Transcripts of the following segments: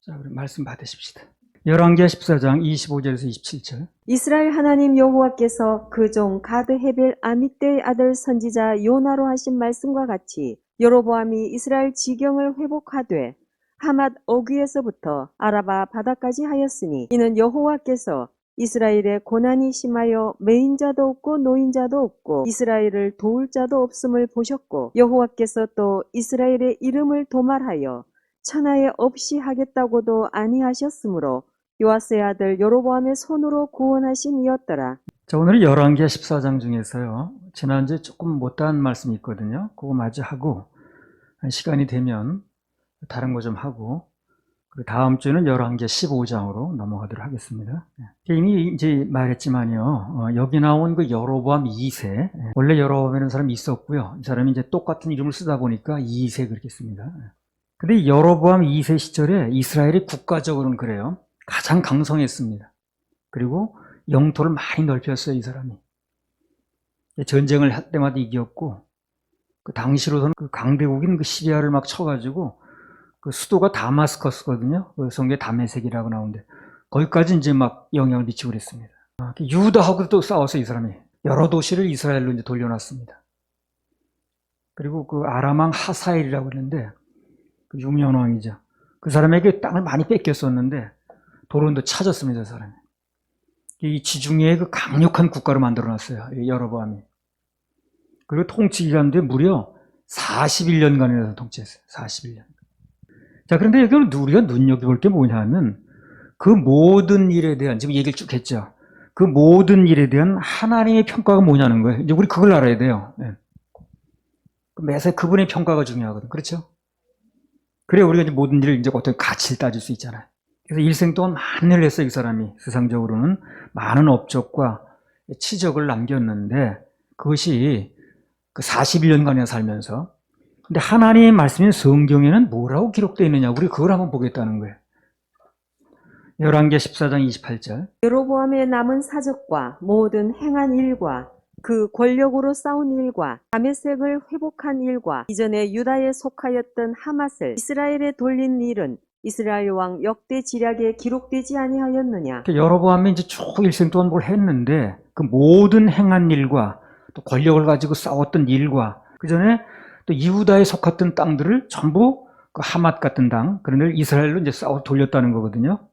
자, 그럼 말씀 받으십시다. 열왕기하 14장 25절에서 27절. 이스라엘 하나님 여호와께서 그 종 가드 헤벨 아미떼의 아들 선지자 요나로 하신 말씀과 같이 여로보암이 이스라엘 지경을 회복하되 하맛 어귀에서부터 아라바 바다까지 하였으니 이는 여호와께서 이스라엘의 고난이 심하여 매인자도 없고 노인자도 없고 이스라엘을 도울 자도 없음을 보셨고 여호와께서 또 이스라엘의 이름을 도말하여 천하에 없이 하겠다고도 아니하셨으므로 요아스의 아들 여로보암의 손으로 구원하신 이었더라. 자, 오늘은 열왕기하 14장 중에서요, 지난주에 조금 못다한 말씀이 있거든요. 그거 마저 하고, 시간이 되면 다른 거 좀 하고, 그리고 다음 주에는 열왕기하 15장으로 넘어가도록 하겠습니다. 이미 이제 말했지만요, 여기 나온 그 여로보암 2세, 원래 여로보암이라는 사람이 있었고요. 이 사람이 이제 똑같은 이름을 쓰다 보니까 2세 그렇게 씁니다. 근데 여로보암 2세 시절에 이스라엘이 국가적으로는 그래요. 가장 강성했습니다. 그리고 영토를 많이 넓혔어요, 이 사람이. 전쟁을 할 때마다 이겼고, 그 당시로서는 그 강대국인 그 시리아를 막 쳐가지고, 그 수도가 다마스커스거든요. 그 성경에 다메섹이라고 나오는데, 거기까지 이제 막 영향을 미치고 그랬습니다. 유다하고도 또 싸웠어요, 이 사람이. 여러 도시를 이스라엘로 이제 돌려놨습니다. 그리고 그 아람왕 하사엘이라고 했는데, 그 유명한 왕이죠. 그 사람에게 땅을 많이 뺏겼었는데, 도론도 찾았습니다, 그 사람이. 이 지중해의 그 강력한 국가로 만들어놨어요, 여로보암이. 그리고 통치 기간도 무려 41년간이나 통치했어요, 41년. 자, 그런데 여기 우리가 눈여겨볼 게 뭐냐면, 그 모든 일에 대한, 지금 얘기를 쭉 했죠. 그 모든 일에 대한 하나님의 평가가 뭐냐는 거예요. 이제 우리 그걸 알아야 돼요. 매사에 그분의 평가가 중요하거든. 그렇죠? 그래, 우리가 이제 모든 일을 이제 어떤 가치를 따질 수 있잖아요. 그래서 일생 동안 많은 일을 했어요, 이 사람이. 세상적으로는 많은 업적과 치적을 남겼는데, 그것이 그 41년간이나 살면서. 근데 하나님의 말씀인 성경에는 뭐라고 기록되어 있느냐, 우리 그걸 한번 보겠다는 거예요. 열왕기하 14장 28절. 여로보암의 남은 사적과 모든 행한 일과 그 권력으로 싸운 일과 다메섹을 회복한 일과 이전에 유다에 속하였던 하맛을 이스라엘에 돌린 일은 이스라엘 왕 역대 지략에 기록되지 아니하였느냐. 여로보암이 이제 쭉 일생 동안 뭘 했는데, 그 모든 행한 일과 또 권력을 가지고 싸웠던 일과 그 전에 또 이후다에 속했던 땅들을 전부 그 하맛 같은 땅, 그런 일 이스라엘로 이제 싸워 돌렸다는 거거든요.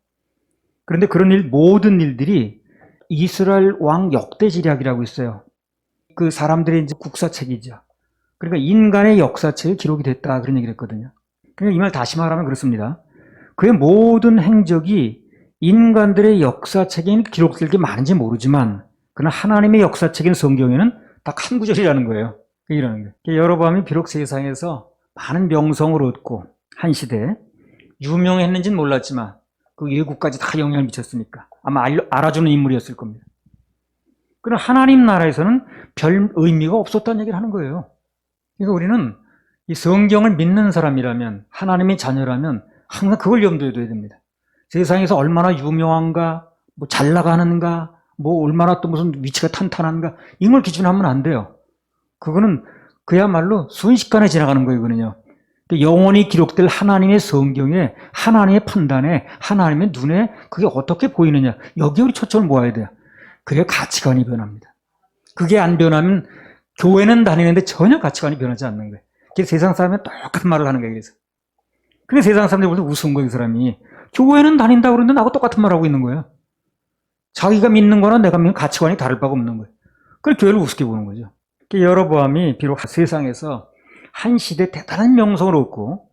그런데 그런 일, 모든 일들이 이스라엘 왕 역대 지략이라고 있어요. 그 사람들의 이제 국사책이죠. 그러니까 인간의 역사책에 기록이 됐다, 그런 얘기를 했거든요. 그러니까 이 말 다시 말하면 그렇습니다. 그의 모든 행적이 인간들의 역사책에 기록될 게 많은지 모르지만, 그러나 하나님의 역사책인 성경에는 딱 한 구절이라는 거예요. 이라는 거예요. 여로보암이 비록 세상에서 많은 명성을 얻고 한 시대에 유명했는지는 몰랐지만 그 외국까지 다 영향을 미쳤으니까 아마 알아주는 인물이었을 겁니다. 그러나 하나님 나라에서는 별 의미가 없었다는 얘기를 하는 거예요. 그러니까 우리는 이 성경을 믿는 사람이라면, 하나님의 자녀라면 항상 그걸 염두에 둬야 됩니다. 세상에서 얼마나 유명한가, 뭐 잘 나가는가, 뭐 얼마나 또 무슨 위치가 탄탄한가, 이걸 기준하면 안 돼요. 그거는 그야말로 순식간에 지나가는 거예요, 이거는요. 영원히 기록될 하나님의 성경에, 하나님의 판단에, 하나님의 눈에 그게 어떻게 보이느냐, 여기에 우리 초점을 모아야 돼요. 그래야 가치관이 변합니다. 그게 안 변하면 교회는 다니는데 전혀 가치관이 변하지 않는 거예요. 그래서 세상 사람은 똑같은 말을 하는 거예요. 그래서. 근데 세상 사람들이 볼때 우스운 거예요, 이 사람이. 교회는 다닌다고 그러는데 나하고 똑같은 말 하고 있는 거예요. 자기가 믿는 거나 내가 믿는 가치관이 다를 바가 없는 거예요. 그래서 교회를 우습게 보는 거죠. 여로보암이 비록 세상에서 한 시대 대단한 명성을 얻고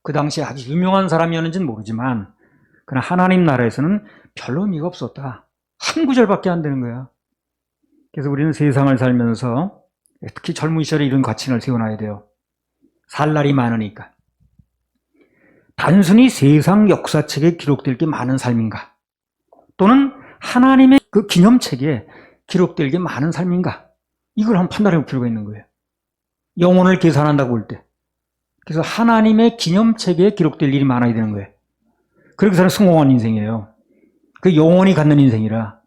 그 당시에 아주 유명한 사람이었는지는 모르지만, 그러나 하나님 나라에서는 별로 의미가 없었다. 한 구절밖에 안 되는 거야. 그래서 우리는 세상을 살면서 특히 젊은 시절에 이런 가치를 세워놔야 돼요. 살 날이 많으니까. 단순히 세상 역사책에 기록될 게 많은 삶인가? 또는 하나님의 그 기념책에 기록될 게 많은 삶인가? 이걸 한번 판단해 볼 필요가 있는 거예요. 영혼을 계산한다고 볼 때. 그래서 하나님의 기념책에 기록될 일이 많아야 되는 거예요. 그렇게 사는 성공한 인생이에요. 그 영혼이 갖는 인생이라.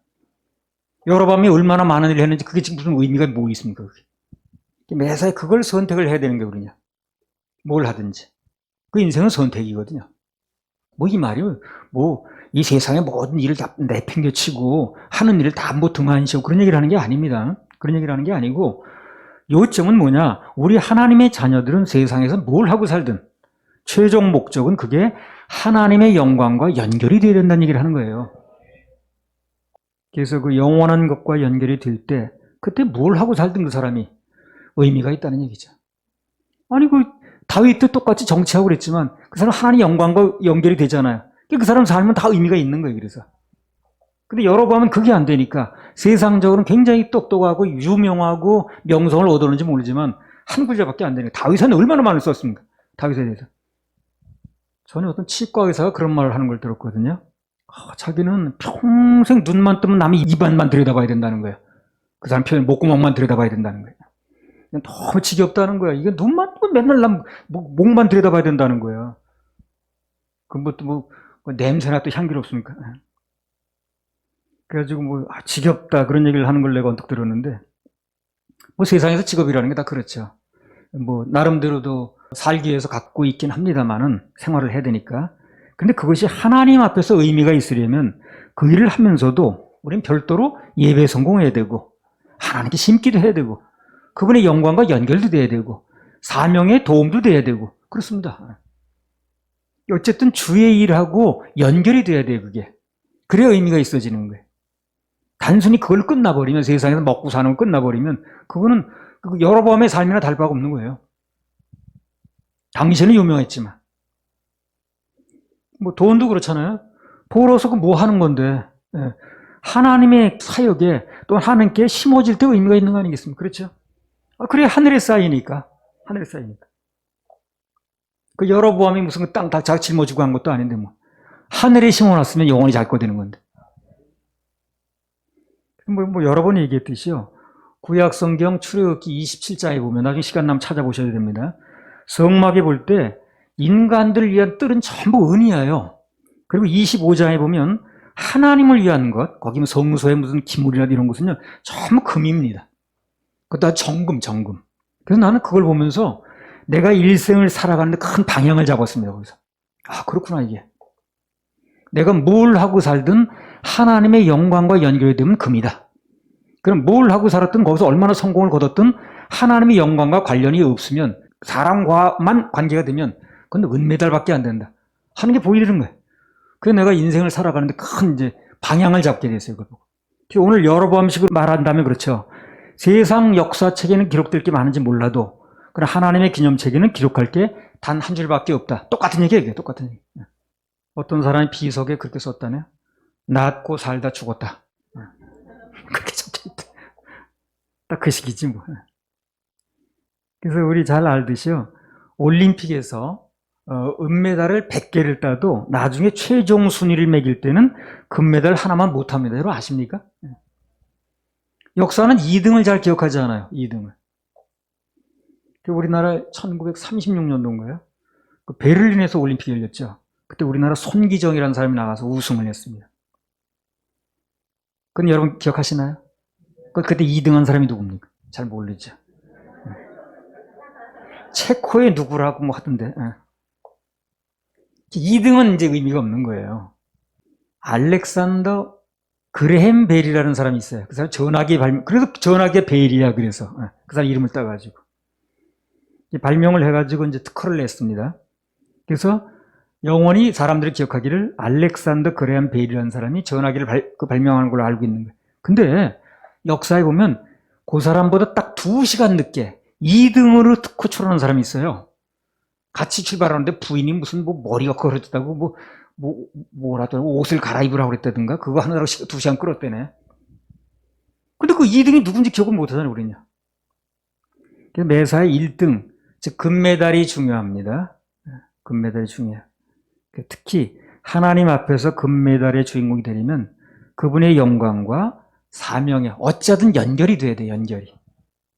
여로보암이 얼마나 많은 일을 했는지 그게 지금 무슨 의미가 뭐 있습니까? 그게. 매사에 그걸 선택을 해야 되는 게 우리냐. 뭘 하든지. 그 인생은 선택이거든요. 뭐 이 말이 뭐 이 세상의 모든 일을 다 내팽개치고 하는 일을 다 뭐 등한시하고 그런 얘기를 하는 게 아닙니다. 그런 얘기를 하는 게 아니고 요점은 뭐냐? 우리 하나님의 자녀들은 세상에서 뭘 하고 살든 최종 목적은 그게 하나님의 영광과 연결이 되어야 된다는 얘기를 하는 거예요. 그래서 그 영원한 것과 연결이 될 때 그때 뭘 하고 살든 그 사람이 의미가 있다는 얘기죠. 아니 그 다윗도 똑같이 정치하고 그랬지만 그 사람 하나님의 영광과 연결이 되잖아요. 그 사람 삶은 다 의미가 있는 거예요. 그래서. 근데 여러분은 그게 안 되니까 세상적으로는 굉장히 똑똑하고 유명하고 명성을 얻었는지 모르지만 한 글자밖에 안 되니까 다윗은 얼마나 많이 썼습니까? 다윗에 대해서. 전에 어떤 치과 의사가 그런 말을 하는 걸 들었거든요. 자기는 평생 눈만 뜨면 남의 입안만 들여다봐야 된다는 거예요. 그 사람 표현 목구멍만 들여다봐야 된다는 거예요. 너무 지겹다는 거야. 이게 눈만 뜨면 맨날 목만 들여다봐야 된다는 거야. 그것도 뭐 냄새나 또 향기롭습니까? 그래가지고 지겹다 그런 얘기를 하는 걸 내가 언뜻 들었는데 뭐 세상에서 직업이라는 게 다 그렇죠. 뭐 나름대로도 살기 위해서 갖고 있긴 합니다만은 생활을 해야 되니까. 근데 그것이 하나님 앞에서 의미가 있으려면 그 일을 하면서도 우린 별도로 예배 성공해야 되고 하나님께 심기도 해야 되고 그분의 영광과 연결도 돼야 되고 사명에 도움도 돼야 되고 그렇습니다. 어쨌든 주의 일하고 연결이 돼야 돼요. 그게. 그래야 의미가 있어지는 거예요. 단순히 그걸 끝나버리면 세상에서 먹고 사는 걸 끝나버리면 그거는 여로보암의 삶이나 다를 바가 없는 거예요. 당시에는 유명했지만 뭐 돈도 그렇잖아요. 벌어서 그 뭐 하는 건데 하나님의 사역에 또 하나님께 심어질 때 의미가 있는 거 아니겠습니까? 그렇죠? 그래 하늘에 쌓이니까 하늘에 쌓이니까 그 여로보암이 무슨 땅 다 자기 짊어지고 한 것도 아닌데 뭐 하늘에 심어놨으면 영원히 잘 거 되는 건데 뭐 여러 번 얘기했듯이요. 구약성경 출애굽기 27장에 보면 나중에 시간 나면 찾아보셔야 됩니다. 성막에 볼 때 인간들을 위한 뜰은 전부 은이에요. 그리고 25장에 보면 하나님을 위한 것, 거기 성소에 무슨 기물이나 이런 것은요 전부 금입니다. 그것도 다 정금. 그래서 나는 그걸 보면서 내가 일생을 살아가는데 큰 방향을 잡았습니다. 거기서 그렇구나 이게. 내가 뭘 하고 살든 하나님의 영광과 연결이 되면 금이다. 그럼 뭘 하고 살았든 거기서 얼마나 성공을 거뒀든 하나님의 영광과 관련이 없으면 사람과만 관계가 되면 그건 은메달밖에 안 된다 하는 게 보이는 거예요. 그래서 내가 인생을 살아가는데 큰 이제 방향을 잡게 됐어요. 그걸 보고. 오늘 여로보암식으로 말한다면 그렇죠. 세상 역사책에는 기록될 게 많은지 몰라도 그러나 하나님의 기념책에는 기록할 게 단 한 줄밖에 없다. 똑같은 얘기예요. 똑같은 얘기. 어떤 사람이 비석에 그렇게 썼다네요. 낳고 살다 죽었다. 그렇게 적혀있다. 딱 그 시기지 뭐. 그래서 우리 잘 알듯이요. 올림픽에서 은메달을 100개를 따도 나중에 최종 순위를 매길 때는 금메달 하나만 못합니다. 여러분 아십니까? 역사는 2등을 잘 기억하지 않아요. 2등을. 우리나라 1936년도인가요? 그 베를린에서 올림픽이 열렸죠. 그때 우리나라 손기정이라는 사람이 나가서 우승을 했습니다. 그건 여러분 기억하시나요? 그때 2등한 사람이 누굽니까? 잘 모르죠. 체코의 누구라고 뭐 하던데. 2등은 이제 의미가 없는 거예요. 알렉산더 그레햄 벨이라는 사람이 있어요. 그 사람 전화기 그래서 전화기 벨이야. 그래서 그 사람 이름을 따가지고 발명을 해가지고 이제 특허를 냈습니다. 그래서 영원히 사람들이 기억하기를 알렉산더 그레햄 벨이라는 사람이 전화기를 발명한 걸로 알고 있는 거예요. 근데 역사에 보면 그 사람보다 딱 2시간 늦게 2등으로 특허 출원한 사람이 있어요. 같이 출발하는데 부인이 무슨 뭐 머리가 그렇다고 뭐라더라고 옷을 갈아입으라고 그랬다든가 그거 하느라고 2시간 끌었대네. 근데 그 2등이 누군지 기억을 못하잖아요, 우리는. 그래서 매사에 1등, 즉 금메달이 중요합니다. 금메달이 중요해요. 특히 하나님 앞에서 금메달의 주인공이 되려면 그분의 영광과 사명에 어찌하든 연결이 돼야 돼요. 연결이.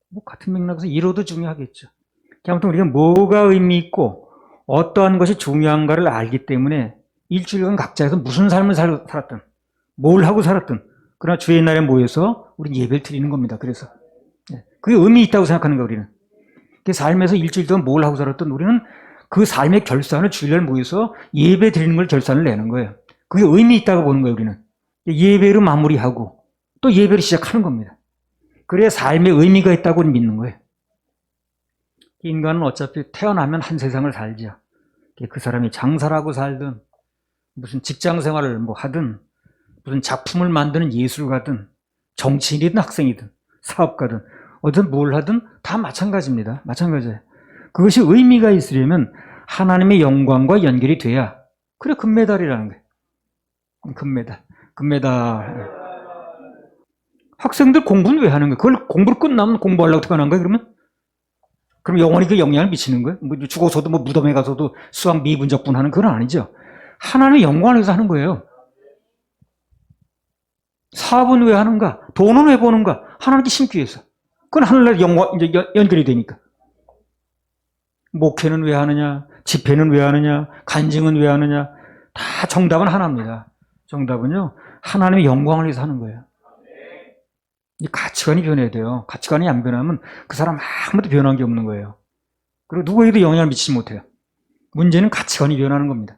뭐 같은 맥락에서 이로도 중요하겠죠. 아무튼 우리가 뭐가 의미 있고 어떠한 것이 중요한가를 알기 때문에 일주일간 각자에서 무슨 삶을 살았든 뭘 하고 살았든 그러나 주의 날에 모여서 우리는 예배를 드리는 겁니다. 그래서 그게 의미 있다고 생각하는 거예요. 우리는. 그 삶에서 일주일 동안 뭘 하고 살았든 우리는 그 삶의 결산을 주일날 모여서 예배 드리는 걸 결산을 내는 거예요. 그게 의미 있다고 보는 거예요, 우리는. 예배로 마무리하고 또 예배를 시작하는 겁니다. 그래야 삶의 의미가 있다고 믿는 거예요. 인간은 어차피 태어나면 한 세상을 살죠. 그 사람이 장사를 하고 살든 무슨 직장 생활을 뭐 하든 무슨 작품을 만드는 예술가든 정치인이든 학생이든 사업가든 어떤 뭘 하든 다 마찬가지입니다. 마찬가지예요. 그것이 의미가 있으려면 하나님의 영광과 연결이 돼야 그래 금메달이라는 거예요. 금메달. 학생들 공부는 왜 하는 거예요? 그걸 공부를 끝나면 공부하려고 태어난 거예요, 그러면? 그럼 영원히 그 영향을 미치는 거예요? 뭐 죽어서도 뭐 무덤에 가서도 수학 미분적분 하는 그건 아니죠. 하나님의 영광을 위해서 하는 거예요. 사업은 왜 하는가? 돈은 왜 버는가? 하나님께 심기 위해서. 그건 하늘날 영광, 이제 연결이 되니까. 목회는 왜 하느냐? 집회는 왜 하느냐? 간증은 왜 하느냐? 다 정답은 하나입니다. 정답은요, 하나님의 영광을 위해서 하는 거예요. 이 가치관이 변해야 돼요. 가치관이 안 변하면 그 사람 아무도 변한 게 없는 거예요. 그리고 누구에도 영향을 미치지 못해요. 문제는 가치관이 변하는 겁니다.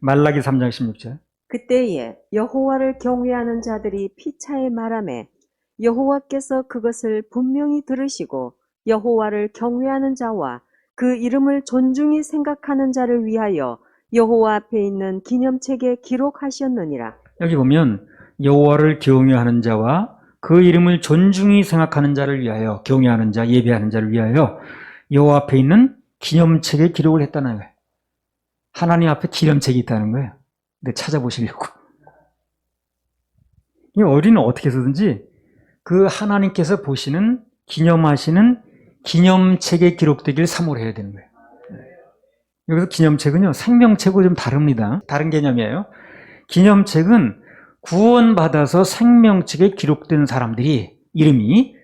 말라기 3장 16절. 그때에 여호와를 경외하는 자들이 피차에 말하매 여호와께서 그것을 분명히 들으시고 여호와를 경외하는 자와 그 이름을 존중히 생각하는 자를 위하여 여호와 앞에 있는 기념책에 기록하셨느니라. 여기 보면 여호와를 경외하는 자와 그 이름을 존중히 생각하는 자를 위하여, 경외하는 자, 예배하는 자를 위하여 여호와 앞에 있는 기념책에 기록을 했다는 거예요. 하나님 앞에 기념책이 있다는 거예요. 근데 찾아보시려고. 이 어린이는 어떻게 해서든지 그 하나님께서 보시는, 기념하시는 기념책에 기록되길 사모해야 되는 거예요. 여기서 기념책은요, 생명책하고 좀 다릅니다. 다른 개념이에요. 기념책은 구원받아서 생명책에 기록된 사람들이, 이름이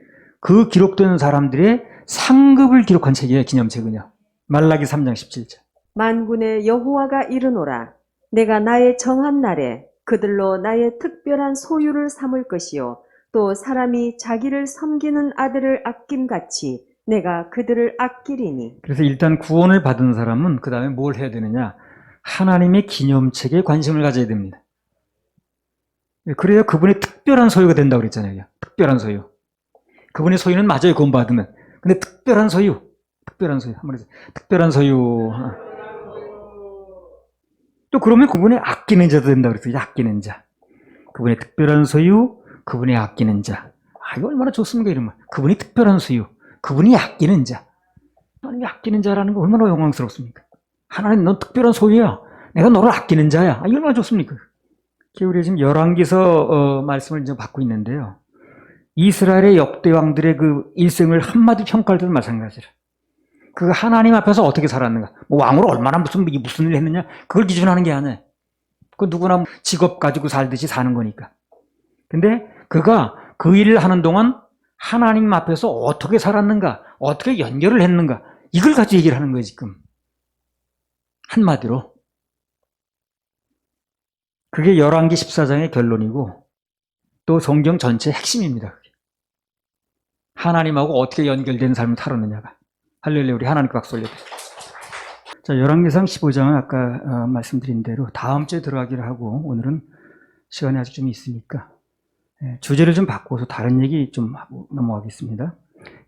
그 기록된 사람들의 상급을 기록한 책이에요, 기념책은요. 말라기 3장 17절. 만군의 여호와가 이르노라. 내가 나의 정한 날에 그들로 나의 특별한 소유를 삼을 것이요 또 사람이 자기를 섬기는 아들을 아낌같이 내가 그들을 아끼리니. 그래서 일단 구원을 받은 사람은 그 다음에 뭘 해야 되느냐? 하나님의 기념책에 관심을 가져야 됩니다. 그래야 그분의 특별한 소유가 된다고 그랬잖아요. 특별한 소유. 그분의 소유는 맞아요, 구원받으면. 근데 특별한 소유. 특별한 소유. 또 그러면 그분의 아끼는 자도 된다고 그랬어요. 아끼는 자. 그분의 특별한 소유, 그분의 아끼는 자. 아, 이거 얼마나 좋습니까, 이러면. 그분이 특별한 소유, 그분이 아끼는 자. 하나님이 아끼는 자라는 거 얼마나 영광스럽습니까? 하나님, 넌 특별한 소유야. 내가 너를 아끼는 자야. 아, 이거 얼마나 좋습니까? 우리 지금 열왕기서 말씀을 이제 받고 있는데요. 이스라엘의 역대 왕들의 그 일생을 한마디 평가할 때도 마찬가지라. 그 하나님 앞에서 어떻게 살았는가. 뭐 왕으로 얼마나 무슨 일을 했느냐. 그걸 기준하는 게 아니에요. 그 누구나 직업 가지고 살듯이 사는 거니까. 근데 그가 그 일을 하는 동안 하나님 앞에서 어떻게 살았는가, 어떻게 연결을 했는가, 이걸 가지고 얘기를 하는 거예요, 지금. 한마디로. 그게 열왕기 14장의 결론이고 또 성경 전체의 핵심입니다. 그게. 하나님하고 어떻게 연결된 삶을 살았느냐가. 할렐루야, 우리 하나님께 박수 올려드립니다. 자, 열왕기상 15장은 아까 말씀드린 대로 다음 주에 들어가기로 하고 오늘은 시간이 아직 좀 있으니까 주제를 좀 바꿔서 다른 얘기 좀 하고 넘어가겠습니다.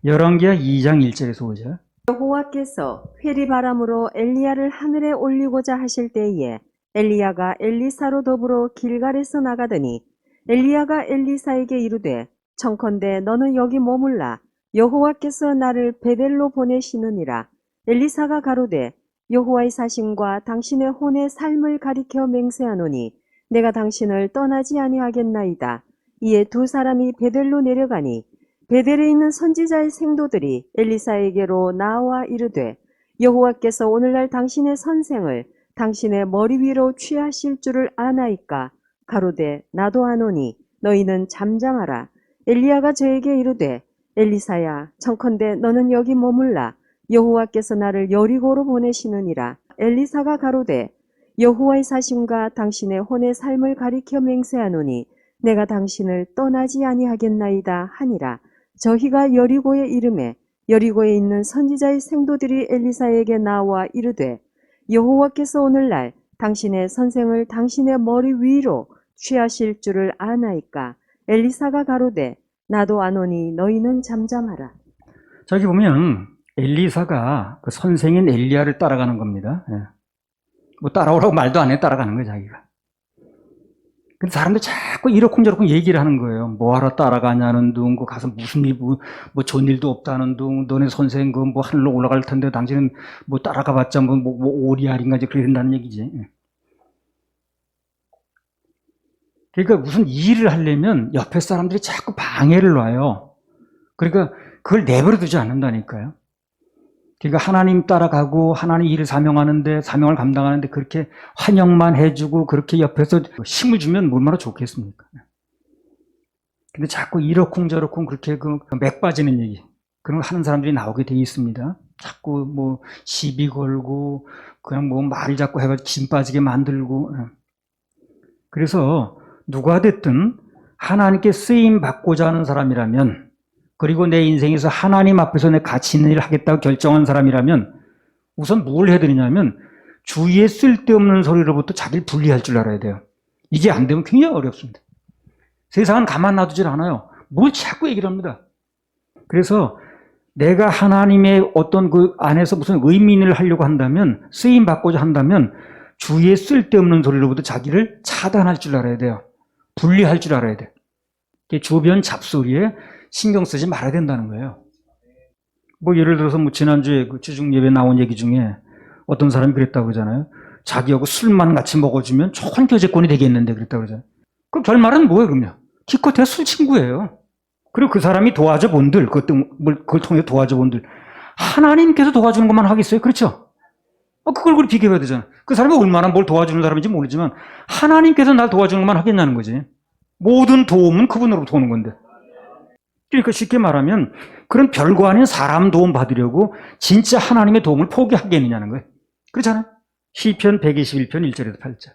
열왕기하 2장 1절에서 5절. 여호와께서 회리바람으로 엘리야를 하늘에 올리고자 하실 때에 엘리야가 엘리사로 더불어 길갈에서 나가더니 엘리야가 엘리사에게 이르되 청컨대 너는 여기 머물라. 여호와께서 나를 베델로 보내시느니라. 엘리사가 가로되 여호와의 사심과 당신의 혼의 삶을 가리켜 맹세하노니 내가 당신을 떠나지 아니하겠나이다. 이에 두 사람이 베델로 내려가니 베델에 있는 선지자의 생도들이 엘리사에게로 나와 이르되 여호와께서 오늘날 당신의 선생을 당신의 머리 위로 취하실 줄을 아나이까. 가로되 나도 아노니 너희는 잠잠하라. 엘리야가 저에게 이르되 엘리사야 청컨대 너는 여기 머물라. 여호와께서 나를 여리고로 보내시느니라. 엘리사가 가로되 여호와의 사심과 당신의 혼의 삶을 가리켜 맹세하노니 내가 당신을 떠나지 아니하겠나이다 하니라. 저희가 여리고에 이름에 여리고에 있는 선지자의 생도들이 엘리사에게 나와 이르되 여호와께서 오늘날 당신의 선생을 당신의 머리 위로 취하실 줄을 아나이까. 엘리사가 가로되 나도 아노니 너희는 잠잠하라. 저기 보면 엘리사가 그 선생인 엘리야를 따라가는 겁니다. 예. 뭐 따라오라고 말도 안 해 따라가는 거예요, 자기가. 근데 사람들이 자꾸 이러쿵저러쿵 얘기를 하는 거예요. 뭐하러 따라가냐는 둥, 그 가서 무슨 일, 뭐 좋은 일도 없다는 둥, 너네 선생 그 뭐 하늘로 올라갈 텐데 당신은 뭐 따라가 봤자 뭐 오리알인가 이제 그래야 된다는 얘기지. 예. 그러니까 무슨 일을 하려면 옆에 사람들이 자꾸 방해를 놔요. 그러니까 그걸 내버려 두지 않는다니까요. 그러니까 하나님 따라가고 하나님 일을 사명을 감당하는데 그렇게 환영만 해주고 그렇게 옆에서 힘을 주면 얼마나 좋겠습니까? 근데 자꾸 이러쿵저러쿵 그렇게 그 맥 빠지는 얘기 그런 걸 하는 사람들이 나오게 돼 있습니다. 자꾸 뭐 시비 걸고 그냥 뭐 말을 자꾸 해가지고 진 빠지게 만들고. 그래서 누가 됐든 하나님께 쓰임 받고자 하는 사람이라면, 그리고 내 인생에서 하나님 앞에서 내 가치 있는 일을 하겠다고 결정한 사람이라면 우선 뭘 해야 되느냐면 주위에 쓸데없는 소리로부터 자기를 분리할 줄 알아야 돼요. 이게 안 되면 굉장히 어렵습니다. 세상은 가만 놔두질 않아요. 뭘 자꾸 얘기를 합니다. 그래서 내가 하나님의 어떤 그 안에서 무슨 의미를 하려고 한다면, 쓰임 받고자 한다면 주위에 쓸데없는 소리로부터 자기를 차단할 줄 알아야 돼요. 분리할 줄 알아야 돼요. 주변 잡소리에 신경 쓰지 말아야 된다는 거예요. 뭐 예를 들어서 뭐 지난주에 그 주중 예배 나온 얘기 중에 어떤 사람이 그랬다고 그러잖아요. 자기하고 술만 같이 먹어주면 좋은 교제권이 되겠는데 그랬다고 그러잖아요. 그 결말은 뭐예요, 그러면? 기껏해야 술 친구예요. 그리고 그 사람이 도와줘 본들, 그걸 통해 도와줘 본들, 하나님께서 도와주는 것만 하겠어요? 그렇죠? 그걸 우리 비교해야 되잖아. 그 사람이 얼마나 뭘 도와주는 사람인지 모르지만 하나님께서 날 도와주는 것만 하겠냐는 거지. 모든 도움은 그분으로부터 오는 건데. 그러니까 쉽게 말하면 그런 별거 아닌 사람 도움 받으려고 진짜 하나님의 도움을 포기하겠느냐는 거예요. 그렇잖아요. 시편 121편 1절에서 8절.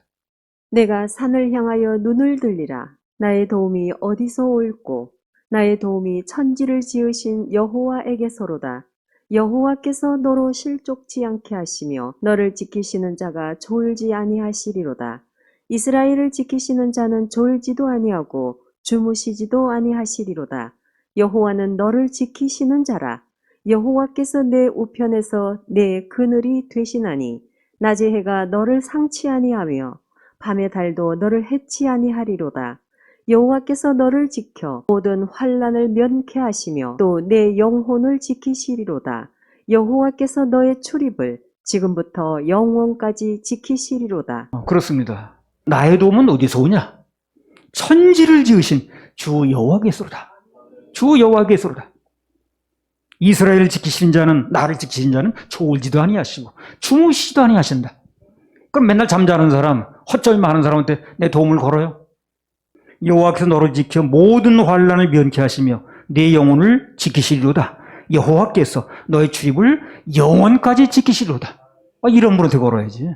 내가 산을 향하여 눈을 들리라. 나의 도움이 어디서 올꼬? 나의 도움이 천지를 지으신 여호와에게서로다. 여호와께서 너로 실족지 않게 하시며 너를 지키시는 자가 졸지 아니하시리로다. 이스라엘을 지키시는 자는 졸지도 아니하고 주무시지도 아니하시리로다. 여호와는 너를 지키시는 자라. 여호와께서 내 우편에서 내 그늘이 되시나니 낮의 해가 너를 상치 아니하며 밤의 달도 너를 해치 아니하리로다. 여호와께서 너를 지켜 모든 환난을 면케하시며 또 내 영혼을 지키시리로다. 여호와께서 너의 출입을 지금부터 영원까지 지키시리로다. 그렇습니다. 나의 도움은 어디서 오냐? 천지를 지으신 주 여호와께서로다. 주 여호와께서로다. 이스라엘을 지키신 자는, 나를 지키신 자는 졸지도 아니하시고 주무시지도 아니하신다. 그럼 맨날 잠자는 사람, 헛점이 많은 사람한테 내 도움을 걸어요? 여호와께서 너를 지켜 모든 환난을 면케하시며 내 영혼을 지키시리로다. 여호와께서 너의 출입을 영원까지 지키시리로다. 이런 분한테 걸어야지.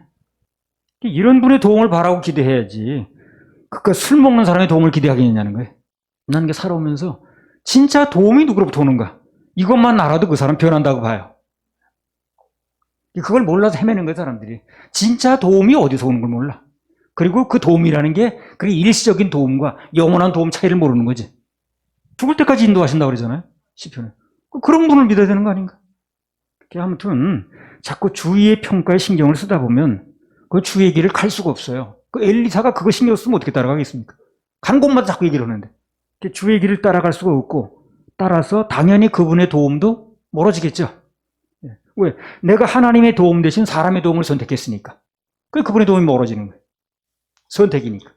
이런 분의 도움을 바라고 기대해야지. 그러니까 술 먹는 사람의 도움을 기대하겠냐는 거예요. 난 이게 살아오면서 진짜 도움이 누구로부터 오는가? 이것만 알아도 그 사람 변한다고 봐요. 그걸 몰라서 헤매는 거예요, 사람들이. 진짜 도움이 어디서 오는 걸 몰라. 그리고 그 도움이라는 게 그게 일시적인 도움과 영원한 도움 차이를 모르는 거지. 죽을 때까지 인도하신다고 그러잖아요, 시편에. 그런 분을 믿어야 되는 거 아닌가? 아무튼 자꾸 주위의 평가에 신경을 쓰다 보면 그 주의 길을 갈 수가 없어요. 그 엘리사가 그거 신경 쓰면 어떻게 따라가겠습니까? 간 곳마다 자꾸 얘기를 하는데. 주의 길을 따라갈 수가 없고, 따라서 당연히 그분의 도움도 멀어지겠죠. 왜? 내가 하나님의 도움 대신 사람의 도움을 선택했으니까. 그분의 도움이 멀어지는 거예요. 선택이니까.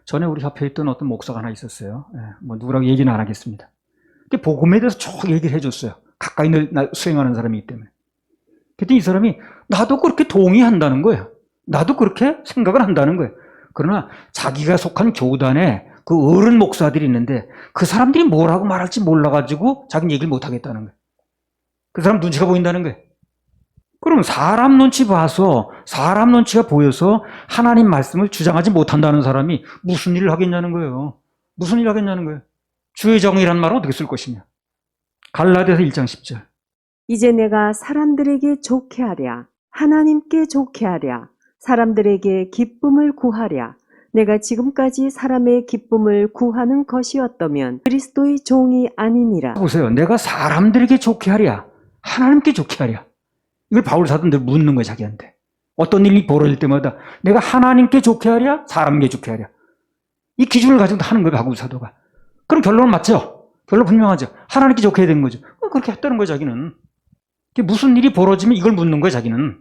전에 우리 협회에 있던 어떤 목사가 하나 있었어요. 뭐 누구라고 얘기는 안 하겠습니다. 복음에 대해서 쭉 얘기를 해줬어요. 가까이 수행하는 사람이기 때문에. 그랬더니 이 사람이 나도 그렇게 동의한다는 거예요. 나도 그렇게 생각을 한다는 거예요. 그러나 자기가 속한 교단에 그 어른 목사들이 있는데 그 사람들이 뭐라고 말할지 몰라가지고 자기는 얘기를 못하겠다는 거예요. 그 사람 눈치가 보인다는 거예요. 그럼 사람 눈치 봐서, 사람 눈치가 보여서 하나님 말씀을 주장하지 못한다는 사람이 무슨 일을 하겠냐는 거예요. 무슨 일을 하겠냐는 거예요. 주의 정의란 말은 어떻게 쓸 것이냐. 갈라디아서 1장 10절. 이제 내가 사람들에게 좋게 하랴. 하나님께 좋게 하랴. 사람들에게 기쁨을 구하랴. 내가 지금까지 사람의 기쁨을 구하는 것이었다면 그리스도의 종이 아니니라. 보세요. 내가 사람들에게 좋게 하랴. 하나님께 좋게 하랴. 이걸 바울 사도는 늘 묻는 거예요, 자기한테. 어떤 일이 벌어질 때마다 내가 하나님께 좋게 하랴, 사람에게 좋게 하랴. 이 기준을 가지고 하는 거예요, 바울 사도가. 그럼 결론은 맞죠? 결론 분명하죠. 하나님께 좋게 해야 되는 거죠. 그렇게 했다는 거예요, 자기는. 무슨 일이 벌어지면 이걸 묻는 거예요, 자기는.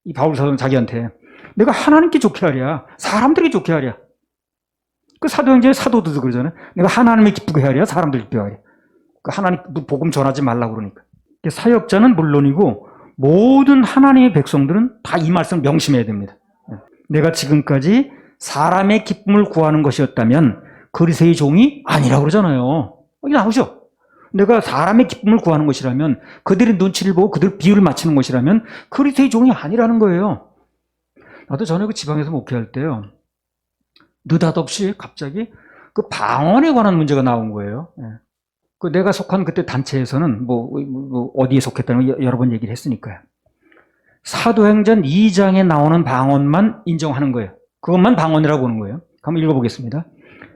이 바울 사도는 자기한테. 내가 하나님께 좋게 하랴, 사람들에게 좋게 하랴. 그 사도행전의 사도들도 그러잖아요. 내가 하나님을 기쁘게 하랴, 사람들을 기쁘게 하랴. 그 하나님 복음 전하지 말라고 그러니까. 사역자는 물론이고 모든 하나님의 백성들은 다 이 말씀을 명심해야 됩니다. 내가 지금까지 사람의 기쁨을 구하는 것이었다면 그리스도의 종이 아니라고 그러잖아요. 이게 나오죠. 내가 사람의 기쁨을 구하는 것이라면, 그들의 눈치를 보고 그들 비유를 맞추는 것이라면 그리스도의 종이 아니라는 거예요. 나도 전에 그 지방에서 목회할 때요, 느닷없이 갑자기 그 방언에 관한 문제가 나온 거예요. 그 내가 속한 그때 단체에서는 어디에 속했다는 걸 여러 번 얘기를 했으니까요. 사도행전 2장에 나오는 방언만 인정하는 거예요. 그것만 방언이라고 보는 거예요. 한번 읽어보겠습니다.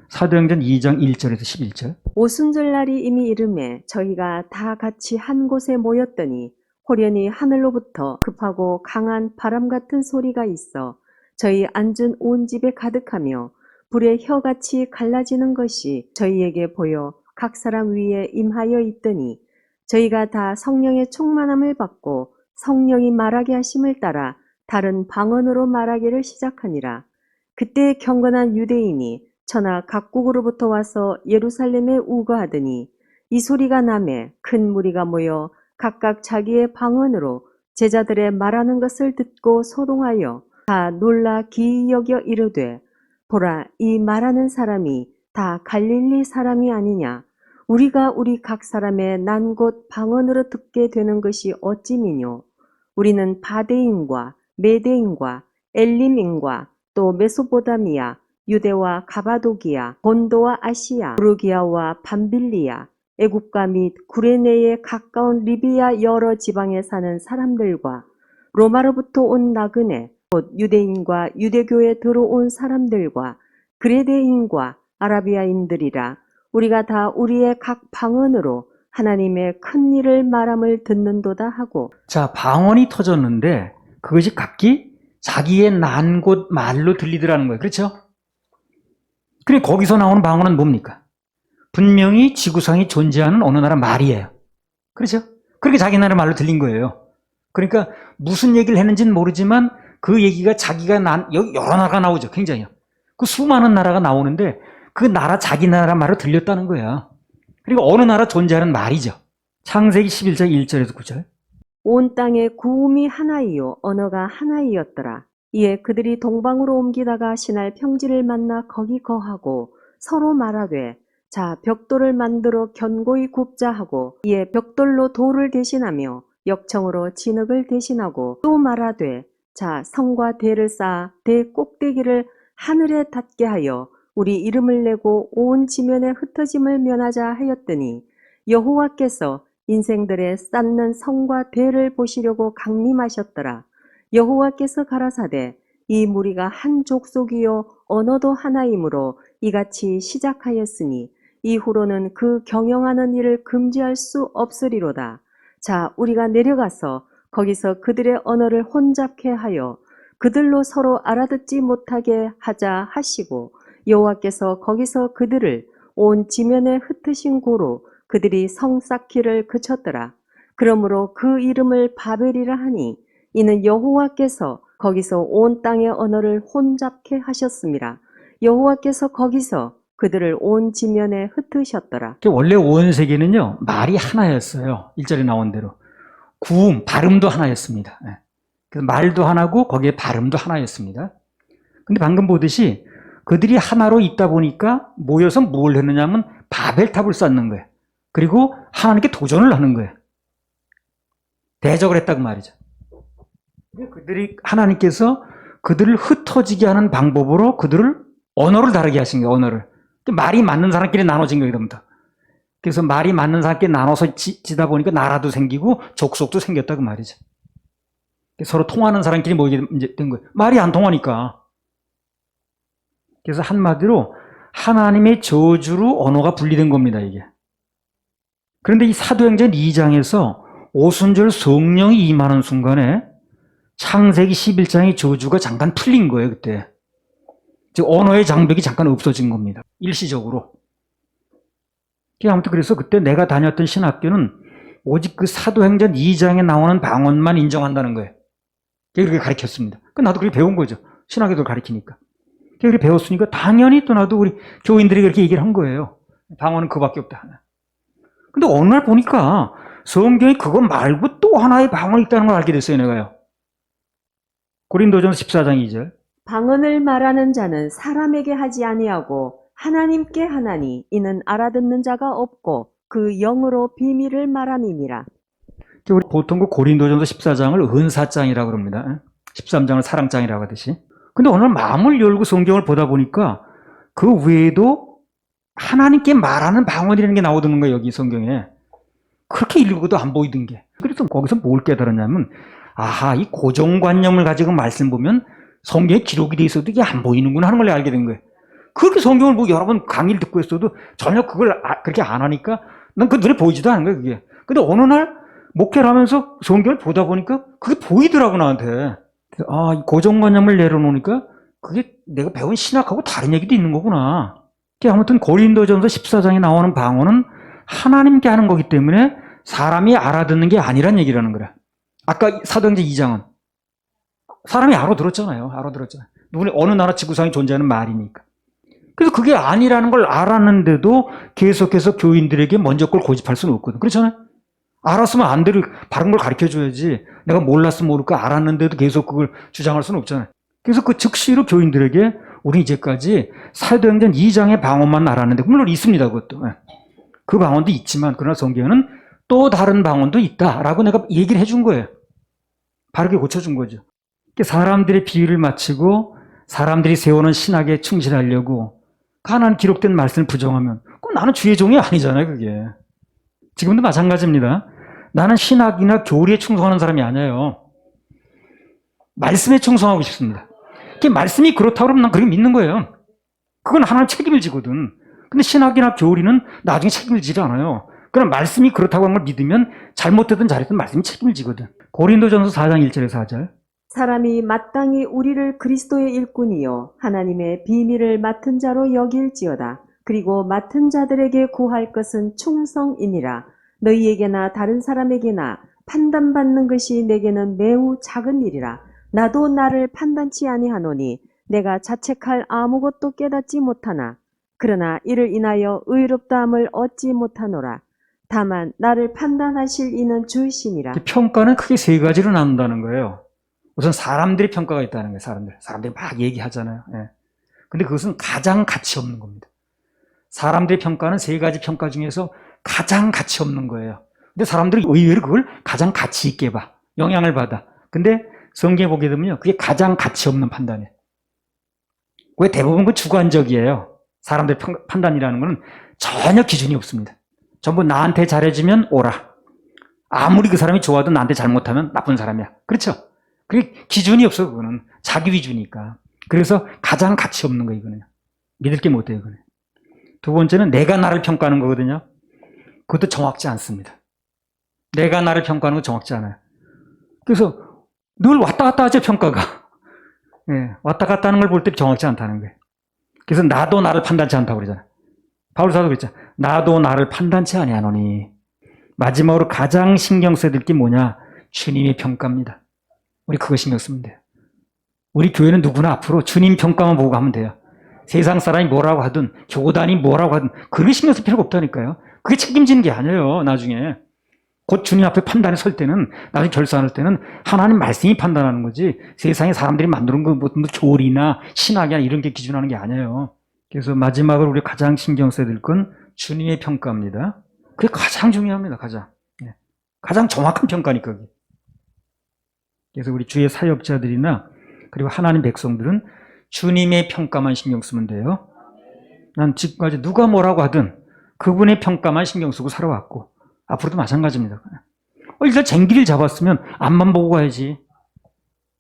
사도행전 2장 1절에서 11절. 오순절날이 이미 이름에 저희가 다 같이 한 곳에 모였더니 호련히 하늘로부터 급하고 강한 바람 같은 소리가 있어 저희 앉은 온 집에 가득하며 불의 혀같이 갈라지는 것이 저희에게 보여 각 사람 위에 임하여 있더니 저희가 다 성령의 충만함을 받고 성령이 말하게 하심을 따라 다른 방언으로 말하기를 시작하니라. 그때 경건한 유대인이 천하 각국으로부터 와서 예루살렘에 우거하더니 이 소리가 나매 큰 무리가 모여 각각 자기의 방언으로 제자들의 말하는 것을 듣고 소동하여 다 놀라 기이 여겨 이르되 보라, 이 말하는 사람이 다 갈릴리 사람이 아니냐. 우리가 우리 각 사람의 난 곳 방언으로 듣게 되는 것이 어찌미뇨. 우리는 바데인과 메데인과 엘림인과 또 메소포다미아, 유대와 가바도기아, 본도와 아시아, 부르기아와 밤빌리아, 애국가 및 구레네에 가까운 리비아 여러 지방에 사는 사람들과 로마로부터 온 나그네, 곧 유대인과 유대교에 들어온 사람들과 그레데인과 아라비아인들이라. 우리가 다 우리의 각 방언으로 하나님의 큰 일을 말함을 듣는도다 하고. 자, 방언이 터졌는데 그것이 각기 자기의 난 곳 말로 들리더라는 거예요. 그렇죠? 그래, 거기서 나오는 방언은 뭡니까? 분명히 지구상에 존재하는 어느 나라 말이에요. 그렇죠? 그렇게 자기 나라 말로 들린 거예요. 그러니까 무슨 얘기를 했는지는 모르지만 그 얘기가 자기가 여러 나라가 나오죠. 굉장히요. 그 수많은 나라가 나오는데 그 나라 자기 나라 말로 들렸다는 거야. 그리고 어느 나라 존재하는 말이죠. 창세기 11장 1절에서 9절. 온 땅에 구음이 하나이요 언어가 하나이었더라. 이에 그들이 동방으로 옮기다가 신할 평지를 만나 거기 거하고 서로 말하되 자 벽돌을 만들어 견고히 굽자 하고 이에 벽돌로 돌을 대신하며 역청으로 진흙을 대신하고 또 말하되 자 성과 대를 쌓아 대 꼭대기를 하늘에 닿게 하여 우리 이름을 내고 온 지면에 흩어짐을 면하자 하였더니 여호와께서 인생들의 쌓는 성과 대를 보시려고 강림하셨더라. 여호와께서 가라사대 이 무리가 한 족속이요 언어도 하나이므로 이같이 시작하였으니 이후로는 그 경영하는 일을 금지할 수 없으리로다. 자 우리가 내려가서 거기서 그들의 언어를 혼잡케 하여 그들로 서로 알아듣지 못하게 하자 하시고 여호와께서 거기서 그들을 온 지면에 흩으신 고로 그들이 성 쌓기를 그쳤더라. 그러므로 그 이름을 바벨이라 하니 이는 여호와께서 거기서 온 땅의 언어를 혼잡케 하셨습니다. 여호와께서 거기서 그들을 온 지면에 흩으셨더라. 원래 온 세계는요, 말이 하나였어요. 1절에 나온 대로. 구음, 발음도 하나였습니다. 그래서 말도 하나고 거기에 발음도 하나였습니다. 근데 방금 보듯이 그들이 하나로 있다 보니까 모여서 뭘 했느냐면 바벨탑을 쌓는 거예요. 그리고 하나님께 도전을 하는 거예요. 대적을 했다고 말이죠. 하나님께서 그들을 흩어지게 하는 방법으로 그들을 언어를 다르게 하신 거예요. 언어를. 말이 맞는 사람끼리 나눠진 거예요. 그다음부터. 그래서 말이 맞는 사람께 나눠서 지다 보니까 나라도 생기고 족속도 생겼다 그 말이죠. 서로 통하는 사람끼리 모이게 된 거예요. 말이 안 통하니까. 그래서 한마디로 하나님의 저주로 언어가 분리된 겁니다, 이게. 그런데 이 사도행전 2장에서 오순절 성령이 임하는 순간에 창세기 11장의 저주가 잠깐 풀린 거예요, 그때. 즉, 언어의 장벽이 잠깐 없어진 겁니다. 일시적으로. 아무튼 그래서 그때 내가 다녔던 신학교는 오직 그 사도행전 2장에 나오는 방언만 인정한다는 거예요. 그렇게 가르쳤습니다. 나도 그렇게 배운 거죠. 신학교도 가르치니까. 그렇게 배웠으니까 당연히 또 나도 우리 교인들이 그렇게 얘기를 한 거예요. 방언은 그밖에 없다. 근데 어느 날 보니까 성경이 그거 말고 또 하나의 방언이 있다는 걸 알게 됐어요, 내가요. 고린도전서 14장 2절. 방언을 말하는 자는 사람에게 하지 아니하고 하나님께 하나니 이는 알아듣는 자가 없고 그 영으로 비밀을 말함이니라. 우리 보통 그 고린도전서 14장을 은사장이라고 그럽니다. 13장을 사랑장이라고 하듯이. 근데 오늘 마음을 열고 성경을 보다 보니까 그 외에도 하나님께 말하는 방언이라는 게 나오는 거예요, 여기 성경에. 그렇게 읽어도 안 보이던 게. 그래서 거기서 뭘 깨달았냐면, 아하, 이 고정관념을 가지고 말씀 보면 성경에 기록이 돼 있어도 이게 안 보이는구나 하는 걸 알게 된 거예요. 그렇게 성경을 뭐 여러 번 강의를 듣고 있어도 전혀 그걸 그렇게 안 하니까 난 그 눈에 보이지도 않은 거예요, 그게. 근데 어느 날 목회를 하면서 성경을 보다 보니까 그게 보이더라고, 나한테. 아, 이 고정관념을 내려놓으니까 그게 내가 배운 신학하고 다른 얘기도 있는 거구나. 아무튼 고린도전서 14장에 나오는 방언은 하나님께 하는 거기 때문에 사람이 알아듣는 게 아니란 얘기라는 거라. 아까 사도행전 2장은 사람이 알아들었잖아요. 누구나 어느 나라 지구상에 존재하는 말이니까. 그래서 그게 아니라는 걸 알았는데도 계속해서 교인들에게 먼저 걸 고집할 수는 없거든. 그렇잖아요. 알았으면 안 되를 바른 걸 가르쳐줘야지. 내가 몰랐으면 모를까 알았는데도 계속 그걸 주장할 수는 없잖아요. 그래서 그 즉시로 교인들에게 우리 이제까지 사도행전 2장의 방언만 알았는데, 물론 있습니다, 그것도. 그 방언도 있지만, 그러나 성경에는 또 다른 방언도 있다라고 내가 얘기를 해준 거예요. 바르게 고쳐준 거죠. 사람들의 비유를 마치고 사람들이 세우는 신학에 충실하려고 가난 기록된 말씀을 부정하면 그럼 나는 주의 종이 아니잖아요, 그게. 지금도 마찬가지입니다. 나는 신학이나 교리에 충성하는 사람이 아니에요. 말씀에 충성하고 싶습니다. 말씀이 그렇다고 그러면 난 그렇게 믿는 거예요. 그건 하나님 책임을 지거든. 근데 신학이나 교리는 나중에 책임을 지지 않아요. 그럼 말씀이 그렇다고 한 걸 믿으면 잘못되든 잘했든 말씀이 책임을 지거든. 고린도전서 4장 1절에서 4절. 사람이 마땅히 우리를 그리스도의 일꾼이요 하나님의 비밀을 맡은 자로 여길지어다. 그리고 맡은 자들에게 구할 것은 충성이니라. 너희에게나 다른 사람에게나 판단받는 것이 내게는 매우 작은 일이라. 나도 나를 판단치 아니하노니 내가 자책할 아무것도 깨닫지 못하나 그러나 이를 인하여 의롭다함을 얻지 못하노라. 다만 나를 판단하실 이는 주이시니라. 평가는 크게 세 가지로 나눈다는 거예요. 우선 사람들의 평가가 있다는 거예요. 사람들이 막 얘기하잖아요. 예. 근데 그것은 가장 가치 없는 겁니다. 사람들의 평가는 세 가지 평가 중에서 가장 가치 없는 거예요. 근데 사람들이 의외로 그걸 가장 가치 있게 봐. 영향을 받아. 근데 성경에 보게 되면요, 그게 가장 가치 없는 판단이에요. 왜? 대부분 그 주관적이에요. 사람들의 판단이라는 것은 전혀 기준이 없습니다. 전부 나한테 잘해주면 오라. 아무리 그 사람이 좋아도 나한테 잘못하면 나쁜 사람이야. 그렇죠? 그게 기준이 없어, 그거는. 자기 위주니까. 그래서 가장 가치 없는 거, 이거는. 믿을 게 못 돼요, 이거는. 두 번째는 내가 나를 평가하는 거거든요. 그것도 정확지 않습니다. 내가 나를 평가하는 건 정확지 않아요. 그래서 늘 왔다 갔다 하죠, 평가가. 예, 왔다 갔다 하는 걸 볼 때 정확지 않다는 거예요. 그래서 나도 나를 판단치 않다고 그러잖아요. 바울 사도 그랬죠. 나도 나를 판단치 아니하노니. 마지막으로 가장 신경 써야 될 게 뭐냐? 주님의 평가입니다. 우리 그거 신경 쓰면 돼요. 우리 교회는 누구나 앞으로 주님 평가만 보고 가면 돼요. 세상 사람이 뭐라고 하든 교단이 뭐라고 하든 그게 신경 쓸 필요가 없다니까요. 그게 책임지는 게 아니에요, 나중에. 곧 주님 앞에 판단에 설 때는, 나중에 결산할 때는 하나님 말씀이 판단하는 거지 세상에 사람들이 만드는 거 뭐 교리나 신학이나 이런 게 기준하는 게 아니에요. 그래서 마지막으로 우리 가장 신경 써야 될 건 주님의 평가입니다. 그게 가장 중요합니다. 가장 정확한 평가니까. 그게. 그래서 우리 주의 사역자들이나 그리고 하나님 백성들은 주님의 평가만 신경 쓰면 돼요. 난 지금까지 누가 뭐라고 하든 그분의 평가만 신경 쓰고 살아왔고 앞으로도 마찬가지입니다. 일단 쟁기를 잡았으면 앞만 보고 가야지.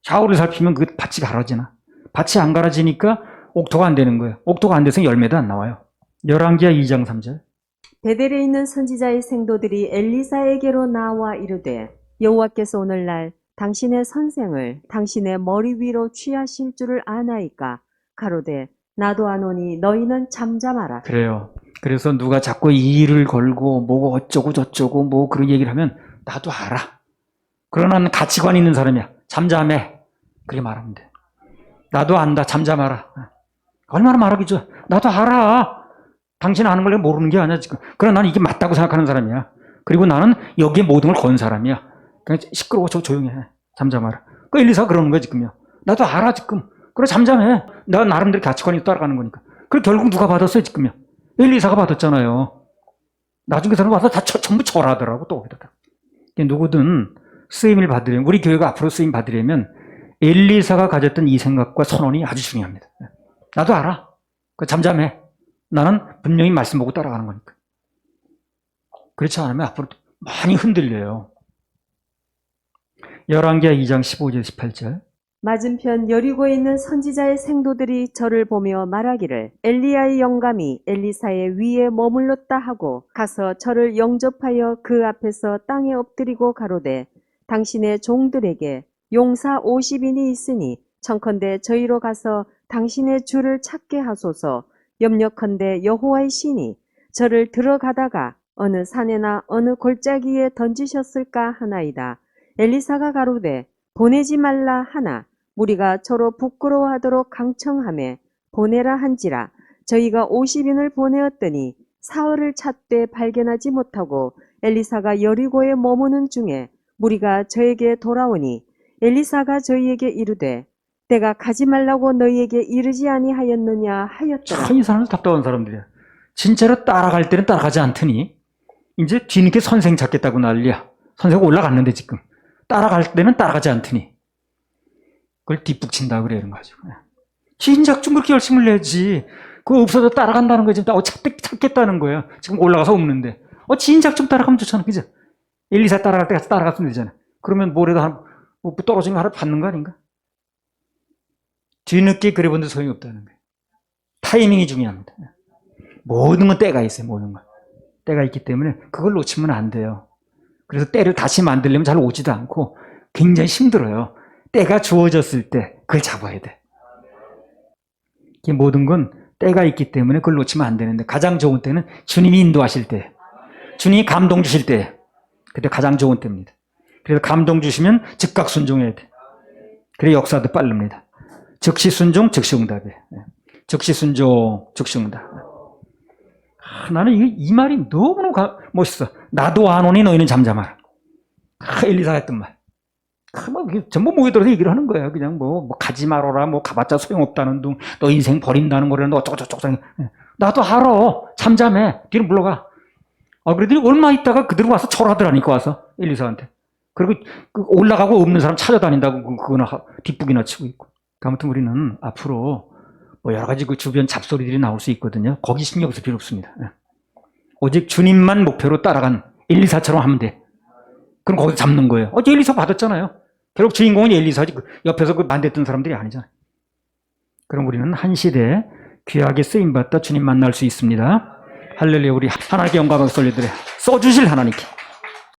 좌우를 살피면 그 밭이 갈아지나. 밭이 안 갈아지니까 옥토가 안 되는 거예요. 옥토가 안 돼서 열매도 안 나와요. 열왕기하 2장 3절. 베델에 있는 선지자의 생도들이 엘리사에게로 나와 이르되 여호와께서 오늘날 당신의 선생을 당신의 머리 위로 취하실 줄을 아나이까 가로되 나도 아노니 너희는 잠잠하라. 그래요. 그래서 누가 자꾸 이 일을 걸고 뭐 어쩌고 저쩌고 뭐 그런 얘기를 하면 나도 알아. 그러나 나는 가치관 있는 사람이야. 잠잠해. 그렇게 말하면 돼. 나도 안다. 잠잠하라. 얼마나 말하기죠. 나도 알아. 당신 아는 걸 내가 모르는 게 아니야 지금. 그러나 나는 이게 맞다고 생각하는 사람이야. 그리고 나는 여기에 모든 걸 건 사람이야. 그냥 시끄러워. 조용히 해. 잠잠하라. 그 엘리사가 그러는 거야 지금요. 나도 알아 지금. 그래 잠잠해. 내가 나름대로 가치관이 따라가는 거니까. 그래 결국 누가 받았어요 지금요. 엘리사가 받았잖아요. 나중에 사람 와서 다 전부 절하더라고 또 거기다가. 누구든 쓰임을 받으려면 우리 교회가 앞으로 쓰임 받으려면 엘리사가 가졌던 이 생각과 선언이 아주 중요합니다. 나도 알아. 그 잠잠해. 나는 분명히 말씀 보고 따라가는 거니까. 그렇지 않으면 앞으로 많이 흔들려요. 열왕기하 2장 15절 18절. 맞은편 여리고에 있는 선지자의 생도들이 저를 보며 말하기를 엘리야의 영감이 엘리사의 위에 머물렀다 하고 가서 저를 영접하여 그 앞에서 땅에 엎드리고 가로되 당신의 종들에게 용사 50인이 있으니 청컨대 저희로 가서 당신의 주를 찾게 하소서. 염려컨대 여호와의 신이 저를 들어가다가 어느 산에나 어느 골짜기에 던지셨을까 하나이다. 엘리사가 가로되 보내지 말라 하나 무리가 저로 부끄러워하도록 강청하매 보내라 한지라. 저희가 50인을 보내었더니 사흘을 찾되 발견하지 못하고 엘리사가 여리고에 머무는 중에 무리가 저에게 돌아오니 엘리사가 저희에게 이르되 내가 가지 말라고 너희에게 이르지 아니하였느냐 하였더라. 참 이 사람은 답답한 사람들이야. 진짜로 따라갈 때는 따라가지 않더니 이제 뒤늦게 선생 찾겠다고 난리야. 선생 올라갔는데 지금 따라갈 때는 따라가지 않더니 그걸 뒷북친다 그래 이런 거죠. 진작 좀 그렇게 열심을 내지. 그거 없어도 따라간다는 거지. 나 찾겠다는 거예요. 지금 올라가서 없는데. 진작 좀 따라가면 좋잖아, 그죠? 엘리사 따라갈 때 가서 따라갔으면 되잖아. 그러면 뭐라도 뭐 떨어지는 거 하나 받는 거 아닌가? 뒤늦게 그래 본데 소용이 없다는 거예요. 타이밍이 중요합니다. 모든 건 때가 있어요, 모든 건. 때가 있기 때문에 그걸 놓치면 안 돼요. 그래서 때를 다시 만들려면 잘 오지도 않고 굉장히 힘들어요. 때가 주어졌을 때 그걸 잡아야 돼. 이 모든 건 때가 있기 때문에 그걸 놓치면 안 되는데 가장 좋은 때는 주님이 인도하실 때, 주님이 감동 주실 때, 그때 가장 좋은 때입니다. 그래서 감동 주시면 즉각 순종해야 돼. 그래 역사도 빠릅니다. 즉시 순종, 즉시 응답이에요. 즉시 순종, 즉시 응답. 나는 이 말이 너무너무 멋있어. 나도 아노니 너희는 잠잠하라. 엘리사가 했던 말. 전부 모여들어서 얘기를 하는 거예요. 그냥 뭐 가지 말아라, 뭐 가봤자 소용없다는 둥, 너 인생 버린다는 거라는 어쩌고저쩌고. 나도 알아. 잠잠해. 뒤로 물러가. 그래도 얼마 있다가 그들 와서 절하더라니까 와서 엘리사한테. 그리고 올라가고 없는 사람 찾아다닌다고 그거나 뒷북이나 치고 있고. 아무튼 우리는 앞으로 뭐 여러 가지 그 주변 잡소리들이 나올 수 있거든요. 거기 신경 쓸 필요 없습니다. 오직 주님만 목표로 따라간 엘리사처럼 하면 돼. 그럼 거기서 잡는 거예요. 엘리사 받았잖아요. 결국 주인공은 엘리사지. 옆에서 반대했던 사람들이 아니잖아요. 그럼 우리는 한 시대에 귀하게 쓰임받다 주님 만날 수 있습니다. 할렐루야. 우리 하나님께 영광을 돌려드려요. 써주실 하나님께.